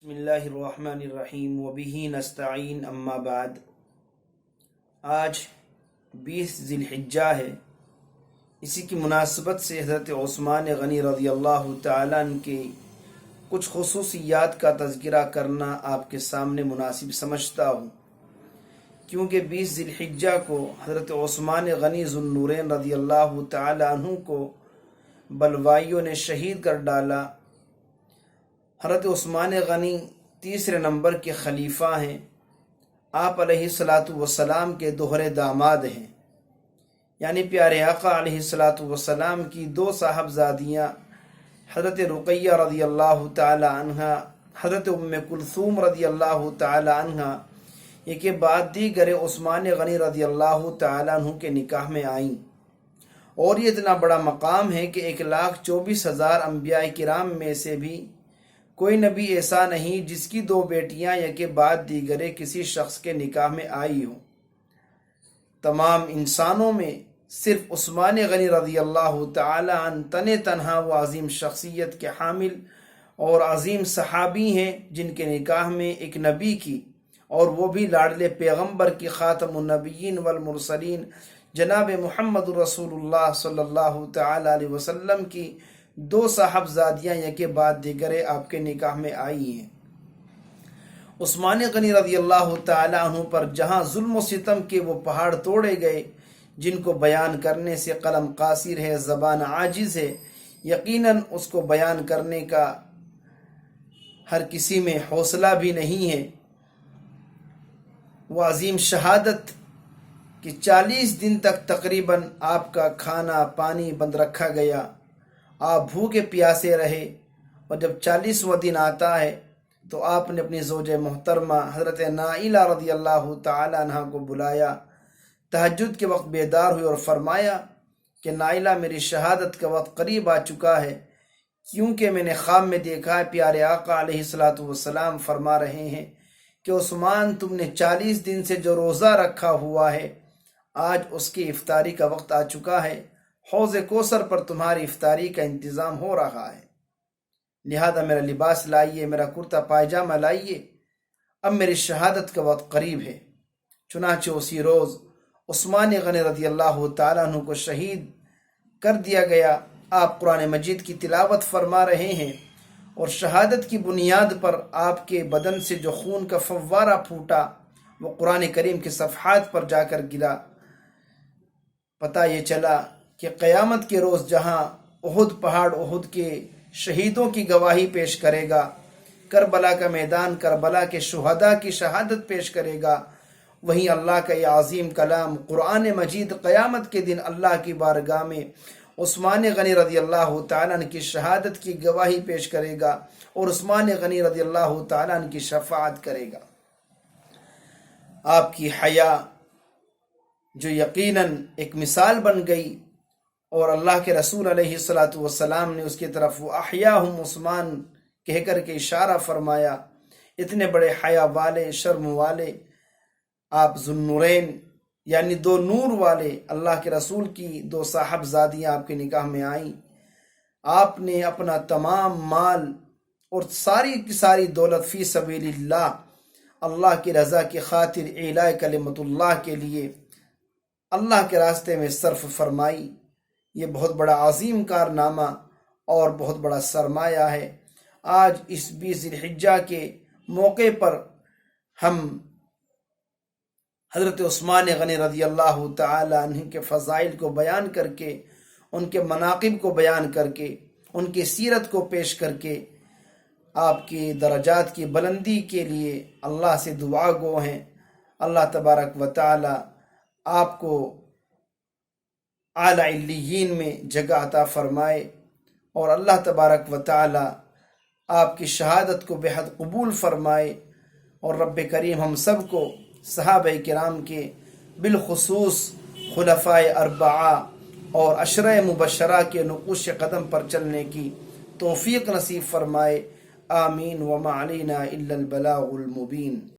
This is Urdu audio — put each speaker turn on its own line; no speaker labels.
بسم اللہ الرحمن الرحیم وبہ نستعین اما بعد۔ آج 20 ذی الحجہ ہے۔ اسی کی مناسبت سے حضرت عثمان غنی رضی اللہ تعالیٰ عنہ کے کچھ خصوصیات کا تذکرہ کرنا آپ کے سامنے مناسب سمجھتا ہوں، کیونکہ 20 ذی الحجہ کو حضرت عثمان غنی ذو النورین رضی اللہ تعالیٰ عنہ کو بلوائیوں نے شہید کر ڈالا۔ حضرت عثمان غنی تیسرے نمبر کے خلیفہ ہیں۔ آپ علیہ السلام کے دوہرے داماد ہیں، یعنی پیارے آقا علیہ السلام کی دو صاحبزادیاں حضرت رقیہ رضی اللہ تعالی عنہ، حضرت ام کلثوم رضی اللہ تعالی عنہ، یہ کے بعد دیگر عثمان غنی رضی اللہ تعالی عنہ کے نکاح میں آئیں، اور یہ اتنا بڑا مقام ہے کہ 1,24,000 انبیاء کرام میں سے بھی کوئی نبی ایسا نہیں جس کی دو بیٹیاں یا کے بعد دیگر کسی شخص کے نکاح میں آئی ہوں۔ تمام انسانوں میں صرف عثمان غنی رضی اللہ تعالی عنہ تنہا و عظیم شخصیت کے حامل اور عظیم صحابی ہیں، جن کے نکاح میں ایک نبی کی، اور وہ بھی لاڈلے پیغمبر کی، خاتم النبیین والمرسلین جناب محمد رسول اللہ صلی اللہ تعالی علیہ وسلم کی دو صاحبزادیاں یکے بعد دیگر آپ کے نکاح میں آئی ہیں۔ عثمان غنی رضی اللہ تعالی عنہ پر جہاں ظلم و ستم کے وہ پہاڑ توڑے گئے جن کو بیان کرنے سے قلم قاصر ہے، زبان عاجز ہے، یقیناً اس کو بیان کرنے کا ہر کسی میں حوصلہ بھی نہیں ہے۔ وہ عظیم شہادت کہ 40 دن تک تقریباً آپ کا کھانا پانی بند رکھا گیا، آپ بھوکے پیاسے رہے، اور جب 40واں دن آتا ہے تو آپ نے اپنی زوجہ محترمہ حضرت نائلہ رضی اللہ تعالی عنہ کو بلایا، تہجد کے وقت بیدار ہوئی اور فرمایا کہ نائلہ، میری شہادت کا وقت قریب آ چکا ہے، کیونکہ میں نے خواب میں دیکھا ہے پیارے آقا علیہ السلام فرما رہے ہیں کہ عثمان، تم نے 40 دن سے جو روزہ رکھا ہوا ہے، آج اس کی افطاری کا وقت آ چکا ہے، حوض کوثر پر تمہاری افطاری کا انتظام ہو رہا ہے، لہذا میرا لباس لائیے، میرا کرتا پائجامہ لائیے، اب میری شہادت کا وقت قریب ہے۔ چنانچہ اسی روز عثمان غنی رضی اللہ تعالیٰ عنہ کو شہید کر دیا گیا۔ آپ قرآن مجید کی تلاوت فرما رہے ہیں، اور شہادت کی بنیاد پر آپ کے بدن سے جو خون کا فوارہ پھوٹا وہ قرآن کریم کے صفحات پر جا کر گرا۔ پتہ یہ چلا کہ قیامت کے روز جہاں احد پہاڑ احد کے شہیدوں کی گواہی پیش کرے گا، کربلا کا میدان کربلا کے شہداء کی شہادت پیش کرے گا، وہیں اللہ کا یہ عظیم کلام قرآن مجید قیامت کے دن اللہ کی بارگاہ میں عثمان غنی رضی اللہ تعالیٰ عنہ کی شہادت کی گواہی پیش کرے گا، اور عثمان غنی رضی اللہ تعالیٰ عنہ کی شفاعت کرے گا۔ آپ کی حیا جو یقیناً ایک مثال بن گئی، اور اللہ کے رسول علیہ السلام نے اس کی طرف وہ احیاہم عثمان کہہ کر کے اشارہ فرمایا۔ اتنے بڑے حیا والے، شرم والے آپ ذو النورین، یعنی دو نور والے اللہ کے رسول کی دو صاحبزادیاں آپ کے نکاح میں آئیں۔ آپ نے اپنا تمام مال اور ساری کی ساری دولت فی سبیل اللہ، اللہ کی رضا کی خاطر اعلاء کلمت اللہ کے لیے اللہ کے راستے میں صرف فرمائی۔ یہ بہت بڑا عظیم کارنامہ اور بہت بڑا سرمایہ ہے۔ آج اس 20 ذی الحجہ کے موقع پر ہم حضرت عثمان غنی رضی اللہ تعالی عنہ کے فضائل کو بیان کر کے، ان کے مناقب کو بیان کر کے، ان کی سیرت کو پیش کر کے آپ کی درجات کی بلندی کے لیے اللہ سے دعا گو ہیں۔ اللہ تبارک و تعالی آپ کو اعلی علیین میں جگہ عطا فرمائے، اور اللہ تبارک و تعالی آپ کی شہادت کو بے حد قبول فرمائے، اور رب کریم ہم سب کو صحابہ کرام کے بالخصوص خلفائے اربعہ اور عشرہ مبشرہ کے نقوش قدم پر چلنے کی توفیق نصیب فرمائے۔ آمین۔ وما علینا الا البلاغ المبین۔